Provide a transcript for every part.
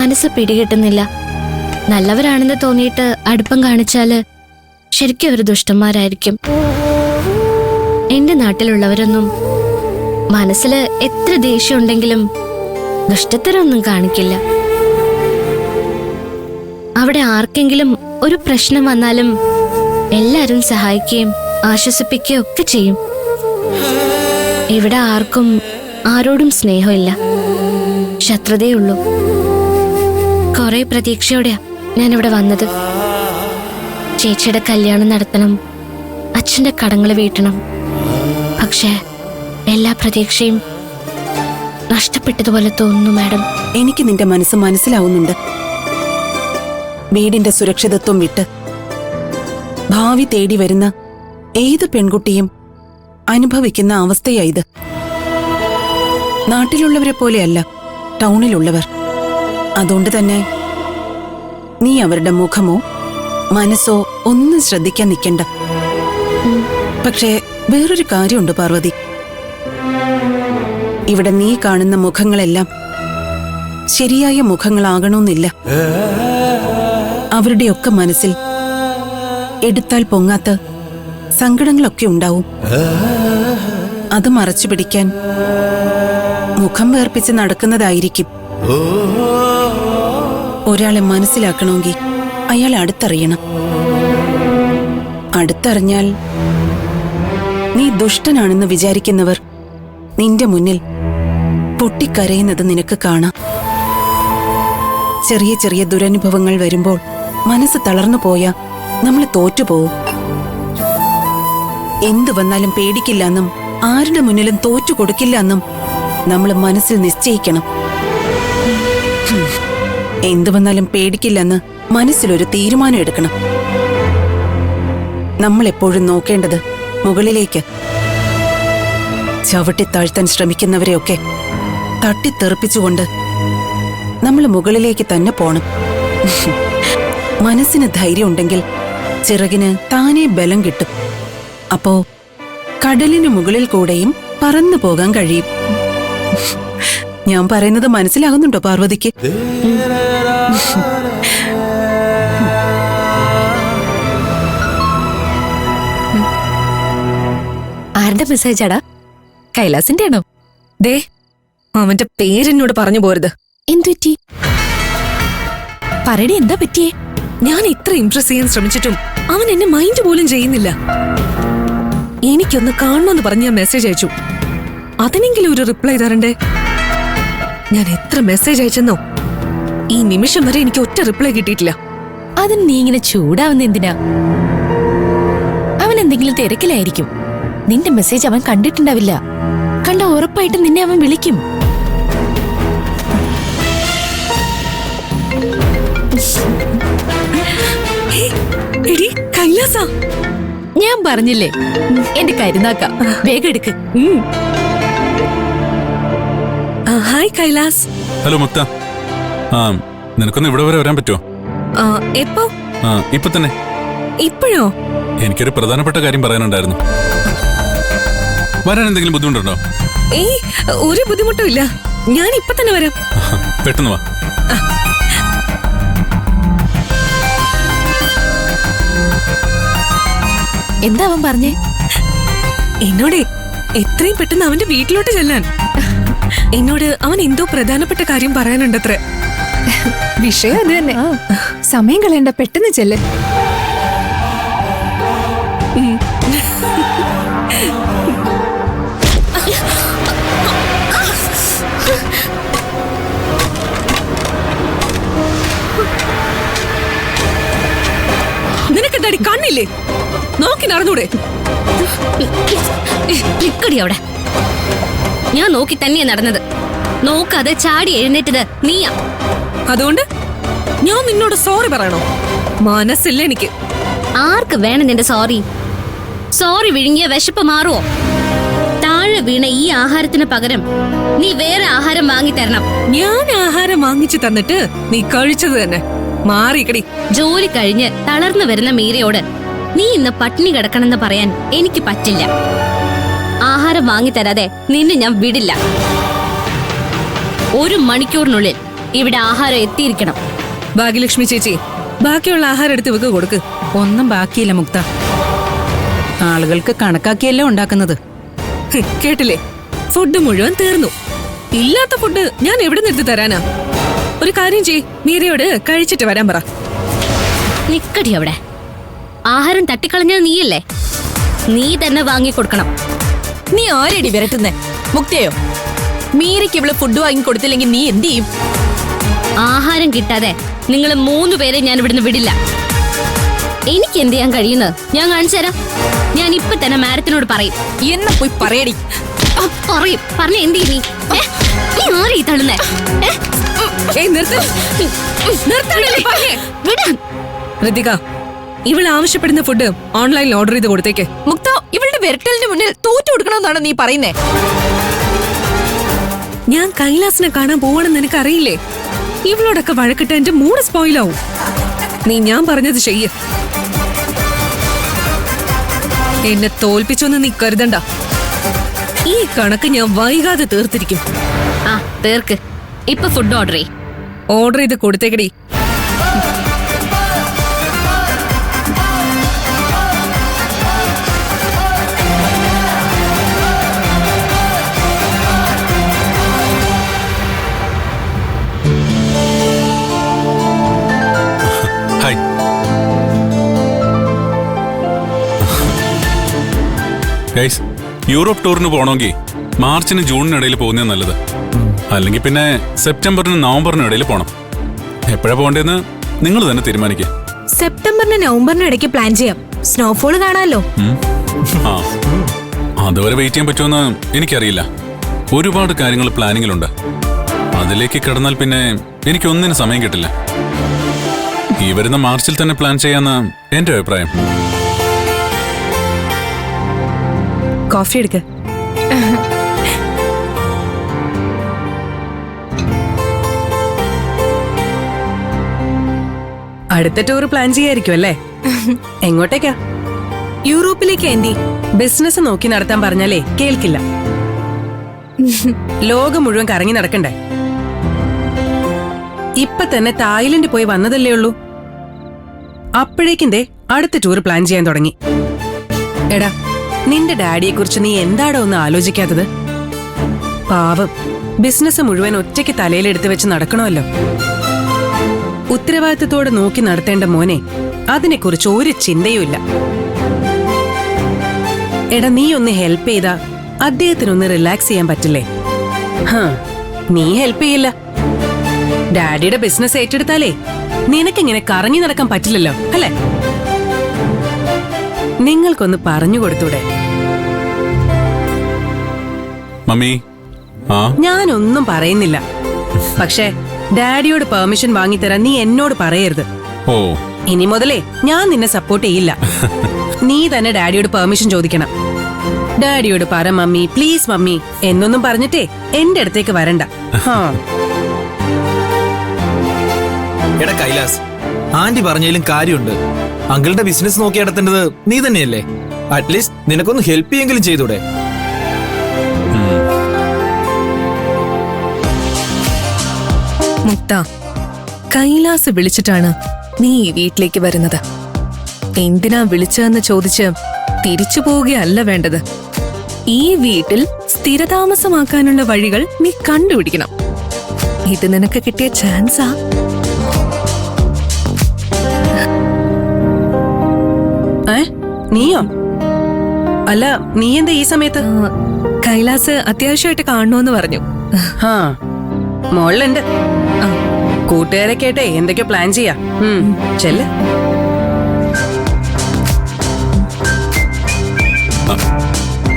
മനസ്സ് പിടികിട്ടുന്നില്ല. നല്ലവരാണെന്ന് തോന്നിയിട്ട് അടുപ്പം കാണിച്ചാല് ശരിക്കും അവർ ദുഷ്ടന്മാരായിരിക്കും. എന്റെ നാട്ടിലുള്ളവരൊന്നും മനസ്സിൽ എത്ര ദേഷ്യം ഉണ്ടെങ്കിലും ദുഷ്ടത്തരൊന്നും കാണിക്കില്ല. അവിടെ ആർക്കെങ്കിലും ഒരു പ്രശ്നം വന്നാലും എല്ലാരും സഹായിക്കുകയും ആശ്വസിപ്പിക്കുകയും ഒക്കെ ചെയ്യും. ഇവിടെ ആർക്കും ആരോടും സ്നേഹമില്ല, ശത്രുതയുള്ളൂ. കുറെ പ്രതീക്ഷയോടെയാ ഞാനിവിടെ വന്നത്. ചേച്ചിയുടെ കല്യാണം നടത്തണം, അച്ഛന്റെ കടങ്ങൾ വീട്ടണം. പക്ഷേ എല്ലാ പ്രതീക്ഷയും നഷ്ടപ്പെട്ടതുപോലെ തോന്നുന്നു മാഡം. എനിക്ക് നിന്റെ മനസ്സ് മനസ്സിലാവുന്നുണ്ട്. വീടിന്റെ സുരക്ഷിതത്വം വിട്ട് ഭാവി തേടി വരുന്ന ഏത് പെൺകുട്ടിയും അനുഭവിക്കുന്ന അവസ്ഥയായത്. നാട്ടിലുള്ളവരെ പോലെയല്ല ടൗണിലുള്ളവർ. അതുകൊണ്ട് തന്നെ നീ അവരുടെ മുഖമോ മനസ്സോ ഒന്നും ശ്രദ്ധിക്കാൻ നിൽക്കണ്ട. പക്ഷേ വേറൊരു കാര്യമുണ്ട് പാർവതി. ഇവിടെ നീ കാണുന്ന മുഖങ്ങളെല്ലാം ശരിയായ മുഖങ്ങളാകണമെന്നില്ല. അവരുടെയൊക്കെ മനസ്സിൽ എടുത്താൽ പൊങ്ങാത്ത സങ്കടങ്ങളൊക്കെ ഉണ്ടാവും. അത് മറച്ചു പിടിക്കാൻ മുഖം വേർപ്പിച്ച് നടക്കുന്നതായിരിക്കും. ഒരാളെ മനസ്സിലാക്കണമെങ്കിൽ അയാൾ അടുത്തറിയണം. അടുത്തറിഞ്ഞാൽ നീ ദുഷ്ടനാണെന്ന് വിചാരിക്കുന്നവർ നിന്റെ മുന്നിൽ പൊട്ടിക്കരയുന്നത് നിനക്ക് കാണാം. ചെറിയ ചെറിയ ദുരനുഭവങ്ങൾ വരുമ്പോൾ മനസ്സ് തളർന്നു പോയാ നമ്മൾ തോറ്റുപോകും. എന്തു വന്നാലും പേടിക്കില്ലെന്നും ആരുടെ മുന്നിലും തോറ്റു കൊടുക്കില്ല എന്നും നമ്മൾ മനസ്സിൽ നിശ്ചയിക്കണം. എന്തു വന്നാലും പേടിക്കില്ലെന്ന് മനസ്സിലൊരു തീരുമാനം എടുക്കണം. നമ്മൾ എപ്പോഴും നോക്കേണ്ടത് മുകളിലേക്ക്. ചവിട്ടിത്താഴ്ത്താൻ ശ്രമിക്കുന്നവരെയൊക്കെ തട്ടിത്തെറിപ്പിച്ചുകൊണ്ട് നമ്മൾ മുകളിലേക്ക് തന്നെ പോണം. മനസ്സിന് ധൈര്യം ഉണ്ടെങ്കിൽ ചിറകിന് താനേ ബലം കിട്ടും. അപ്പോ കടലിന് മുകളിൽ കൂടെയും പറന്നു പോകാൻ കഴിയും. ഞാൻ പറയുന്നത് മനസ്സിലാകുന്നുണ്ടോ പാർവതിക്ക്? ആരുടെ മെസ്സേജാടാ? കൈലാസിന്റെ ആണോ? ദേ, അവന്റെ പേരെന്നോട് പറഞ്ഞു പോരുത്. എന്തുപറ്റി? പറയടി, എന്താ പറ്റിയേ? ഞാൻ ഇത്ര ഇംപ്രസ് ചെയ്യാൻ ശ്രമിച്ചിട്ടും അവൻ എന്നെ മൈൻഡ് പോലും ചെയ്യുന്നില്ല. എനിക്കൊന്ന് കാണണമെന്ന് പറഞ്ഞ് ഞാൻ മെസ്സേജ് അയച്ചു. അതിനെങ്കിലും ഒരു റിപ്ലൈ തരണ്ടേ? ഞാൻ എത്ര മെസ്സേജ് അയച്ചെന്നോ, ഈ നിമിഷം വരെ എനിക്ക് ഒറ്റ റിപ്ലൈ കിട്ടിയിട്ടില്ല. അതിന് നീ ഇങ്ങനെ ചൂടാവുന്ന എന്തിനാ? അവൻ എന്തെങ്കിലും തിരക്കിലായിരിക്കും. നിന്റെ മെസ്സേജ് അവൻ കണ്ടിട്ടുണ്ടാവില്ല. കണ്ട ഉറപ്പായിട്ടും നിന്നെ അവൻ വിളിക്കും. എടി കൈലാസ, ഞാൻ പറഞ്ഞില്ലേ എന്റെ കരുനാക്ക. വേഗം എടുക്ക്. ഹായ് കൈലാസ്. ഹലോ മുക്ത. നിനക്കൊന്ന് ഇവിടെ വരെ വരാൻ പറ്റുമോ? എപ്പോ? ഇപ്പൊ തന്നെ. ഇപ്പോഴോ? എനിക്കൊരു പ്രധാനപ്പെട്ട കാര്യം പറയാനുണ്ടായിരുന്നു. വരാൻ എന്തെങ്കിലും ബുദ്ധിമുട്ടുണ്ടോ? ഏയ്, ഒരു ബുദ്ധിമുട്ടും ഇല്ല. ഞാൻ ഇപ്പൊ തന്നെ വരാം. പെട്ടെന്ന് വാ. എന്താ അവൻ പറഞ്ഞേ? എന്നോടേ എത്രയും പെട്ടെന്ന് അവന്റെ വീട്ടിലോട്ട് ചെല്ലാൻ. എന്നോട് അവൻ എന്തോ പ്രധാനപ്പെട്ട കാര്യം പറയാനുണ്ടത്രേ. വിഷയം അത് തന്നെ. സമയം കളയണ്ട, പെട്ടെന്ന് ചെല്ല്. നിനക്കെന്താടി കണ്ണില്ലേ? നോക്കി നടന്നൂടെ? നിക്കടി അവിടെ. ഞാൻ നോക്കി തന്നെയാ നടന്നത്. നോക്കാതെ ചാടി എഴുന്നേറ്റത് നീയാ. അതുകൊണ്ട് ഞാൻ നിന്നോട് സോറി പറയണോ? മനസ്സില്ല എനിക്ക്. ആർക്ക് വേണം നിന്റെ സോറി? സോറി വിഴുങ്ങിയ വിശപ്പ് മാറുവോ? താഴെ വീണ ഈ ആഹാരത്തിന് പകരം നീ വേറെ ആഹാരം വാങ്ങി തരണം. ഞാൻ ആഹാരം വാങ്ങിച്ചു തന്നിട്ട് നീ കഴിച്ചത് തന്നെ. മാറിക്കടി. ജോലി കഴിഞ്ഞ് തളർന്നു വരുന്ന മീരയോട് നീ ഇന്ന് പട്ടിണി കിടക്കണമെന്ന് പറയാൻ എനിക്ക് പറ്റില്ല. ആഹാരം വാങ്ങി തരാതെ നിന്നെ ഞാൻ വിടില്ല. 1 മണിക്കൂറിനുള്ളിൽ ഇവിടെ ആഹാരം എത്തിയിരിക്കണം. ഭാഗ്യലക്ഷ്മി ചേച്ചി, ബാക്കിയുള്ള ആഹാരം എടുത്ത് ഇവക്ക് കൊടുക്ക്. ഒന്നും ബാക്കിയില്ല മുക്ത. ആളുകൾക്ക് കണക്കാക്കിയല്ലേ ഉണ്ടാക്കുന്നത്. കേട്ടില്ലേ, ഫുഡ് മുഴുവൻ തീർന്നു. ഇല്ലാത്ത ഫുഡ് ഞാൻ എവിടെ നിർത്തി തരാനാ? ഒരു കാര്യം ചെയ്, മീരയോട് കഴിച്ചിട്ട് വരാൻ പറ. നിക്കടി അവിടെ. ആഹാരം തട്ടിക്കളഞ്ഞത് നീയല്ലേ? നീ തന്നെ വാങ്ങിക്കൊടുക്കണം. നീ ആരെടി വിരട്ടുന്നേ? മുക്തയോ? മീരയ്ക്ക് ഇവള് ഫുഡ് വാങ്ങി കൊടുത്തില്ലെങ്കിൽ നീ എന്ത് ചെയ്യും? ആഹാരം കിട്ടാതെ നിങ്ങൾ 3 പേരെ ഞാൻ ഇവിടുന്ന് വിടില്ല. എനിക്ക് എന്ത് ചെയ്യാൻ കഴിയുന്നത് ഞാൻ കാണിച്ചു തരാം. ഞാൻ ഇപ്പൊ തന്നെ മാഡത്തിനോട് പറയും. എന്നെ പോയി പറയടി. പറയും. പറഞ്ഞ എന്ത് ചെയ്യും നീ? നീ ആരെയും തള്ളുന്നേ? ഋതിക, ഇവൾ ആവശ്യപ്പെടുന്ന ഫുഡ് ഓൺലൈനിൽ ഓർഡർ ചെയ്ത് കൊടുത്തേക്ക്. മുക്ത, ഇവളുടെ വിരട്ടലിന് മുന്നിൽ തോറ്റു കൊടുക്കണമെന്നാണ് നീ പറയുന്നേ? ഞാൻ കൈലാസിനെ കാണാൻ പോവാണെന്ന് നിനക്കറിയില്ലേ? ഇവളോടൊക്കെ വഴക്കിട്ട് എന്റെ മൂഡ് സ്പോയിലാവും. നീ ഞാൻ പറഞ്ഞത് ചെയ്യ്. എന്നെ തോൽപ്പിച്ചൊന്ന് നീ കരുതണ്ട. ഈ കണക്ക് ഞാൻ വൈകാതെ തീർത്തിരിക്കും. ആ തീർക്ക്. ഇപ്പൊ ഫുഡ് ഓർഡർ ചെയ്. ഓർഡർ ചെയ്ത് കൊടുത്തേക്കടി. ഹായ്. ഗൈസ്, യൂറോപ്പ് ടൂറിന് പോകണമെങ്കിൽ മാർച്ചിന് ജൂണിന് ഇടയിൽ പോകുന്നതാണ് നല്ലത്. അല്ലെങ്കിൽ പിന്നെ സെപ്റ്റംബറിനും നവംബറിനും ഇടയിൽ പോകണം. എപ്പോഴാ പോകേണ്ടതെന്ന് നിങ്ങൾ തന്നെ തീരുമാനിക്കുക. സെപ്റ്റംബറിന് നവംബറിനും ഇടയ്ക്ക് പ്ലാൻ ചെയ്യാം. സ്നോഫോൾ കാണാമല്ലോ. ആ, അതുവരെ വെയിറ്റ് ചെയ്യാൻ പറ്റുമെന്ന് എനിക്കറിയില്ല. ഒരുപാട് കാര്യങ്ങൾ പ്ലാനിങ്ങിലുണ്ട്. അതിലേക്ക് കിടന്നാൽ പിന്നെ എനിക്കൊന്നിനും സമയം കിട്ടില്ല. ഈ വരുന്ന മാർച്ചിൽ തന്നെ പ്ലാൻ ചെയ്യാന്ന് എന്റെ അഭിപ്രായം. കോഫി എടുക്ക. അടുത്ത ടൂർ പ്ലാൻ ചെയ്യായിരിക്കും അല്ലേ? എങ്ങോട്ടേക്കാ? യൂറോപ്പിലേക്ക് എന്തി? ബിസിനസ് നോക്കി നടത്താൻ പറഞ്ഞാലേ കേൾക്കില്ല. ലോകം മുഴുവൻ കറങ്ങി നടക്കണ്ടേ? ഇപ്പൊ തന്നെ തായ്ലൻഡ് പോയി വന്നതല്ലേ ഉള്ളൂ. അപ്പോഴേക്കും ദേ അടുത്ത ടൂർ പ്ലാൻ ചെയ്യാൻ തുടങ്ങി. എടാ, നിന്റെ ഡാഡിയെ കുറിച്ച് നീ എന്താടോ ഒന്ന് ആലോചിക്കാത്തത്? പാവം, ബിസിനസ് മുഴുവൻ ഒറ്റയ്ക്ക് തലയിലെടുത്ത് വെച്ച് നടക്കണമല്ലോ. ഉത്തരവാദിത്തത്തോടെ നോക്കി നടത്തേണ്ട മോനെ അതിനെക്കുറിച്ച് ഒരു ചിന്തയുമില്ല. എടാ, നീ ഒന്ന് ഹെൽപ്പ് ചെയ്താ അദ്ദേഹത്തിനൊന്ന് റിലാക്സ് ചെയ്യാൻ പറ്റില്ലേ? നീ ഹെൽപ്പ് ചെയ്യില്ല. ഡാഡിയുടെ ബിസിനസ് ഏറ്റെടുത്താലേ നിനക്കിങ്ങനെ കറങ്ങി നടക്കാൻ പറ്റില്ലല്ലോ, അല്ലേ? നിങ്ങൾക്കൊന്ന് പറഞ്ഞു കൊടുത്തൂടെ? മമ്മി, ഞാനൊന്നും പറയുന്നില്ല. പക്ഷേ ഡാഡിയോട് പെർമിഷൻ വാങ്ങിത്തരാൻ നീ എന്നോട് പറയരുത്. ഓ, ഇനി മുതലേ ഞാൻ നിന്നെ സപ്പോർട്ട് ചെയ്യില്ല. നീ തന്നെ ഡാഡിയോട് പെർമിഷൻ ചോദിക്കണം. ഡാഡിയോട് പറ മമ്മി, പ്ലീസ് മമ്മി എന്നൊന്നും പറഞ്ഞിട്ടേ എന്റെ അടുത്തേക്ക് വരണ്ട. എടാ കൈലാസ്, ആന്റി പറഞ്ഞാലും കാര്യമുണ്ട്. അങ്കിളുടെ ബിസിനസ് നോക്കി നടത്തേണ്ടത് നീ തന്നെയല്ലേ? അറ്റ്ലീസ്റ്റ് നിനക്കൊന്ന് ഹെൽപ്പ് ചെയ്യെങ്കിലും ചെയ്തൂടെ? മുക്ത, കൈലാസ് വിളിച്ചിട്ടാണ് നീ ഈ വീട്ടിലേക്ക് വരുന്നത്. എന്തിനാ വിളിച്ചതെന്ന് ചോദിച്ച് തിരിച്ചു പോവുകയല്ല വേണ്ടത്. ഈ വീട്ടിൽ സ്ഥിരതാമസമാക്കാനുള്ള വഴികൾ നീ കണ്ടുപിടിക്കണം. ഇത് നിനക്ക് കിട്ടിയ ചാൻസാ. നീയോ? അല്ല, നീ എന്താ ഈ സമയത്ത്? കൈലാസ് അത്യാവശ്യമായിട്ട് കാണണമെന്ന് പറഞ്ഞു. മോളിലുണ്ട്. കൂട്ടുകാരെ കേട്ടെ എന്തൊക്കെയോ പ്ലാൻ ചെയ്യാ. ചെല്ല്.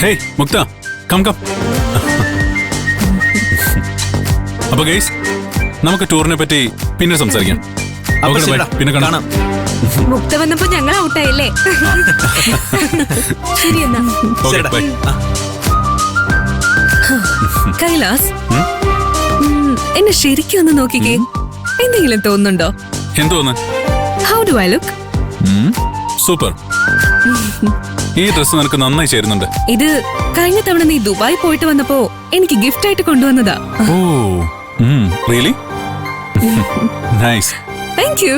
ഹേയ് മുക്ത, കം കം. അപ്പൊ ഗൈസ്, നമുക്ക് ടൂറിനെ പറ്റി പിന്നെ സംസാരിക്കാം. പിന്നെ കാണാം. മുക്ത വന്നപ്പോ ഞങ്ങൾ ഔട്ടായില്ലേ? ശരി എന്നാ. ബൈ. കൈലാസ്, എന്നെ ശരിക്കും ഒന്ന് നോക്കിക്കേ. എന്തെങ്കിലും തോന്നുന്നുണ്ടോ? എന്തോന്ന്? How do I look? Super. ഈ ഡ്രസ് നിനക്ക് നന്നായി ചേരുന്നുണ്ട്. ഇത് കഴിഞ്ഞ തവണ നീ ദുബായ് പോയിട്ട് വന്നപ്പോ എനിക്ക് ഗിഫ്റ്റ് ആയിട്ട് കൊണ്ടുവന്നതാ. ഓ, റിയലി? നൈസ്. Thank you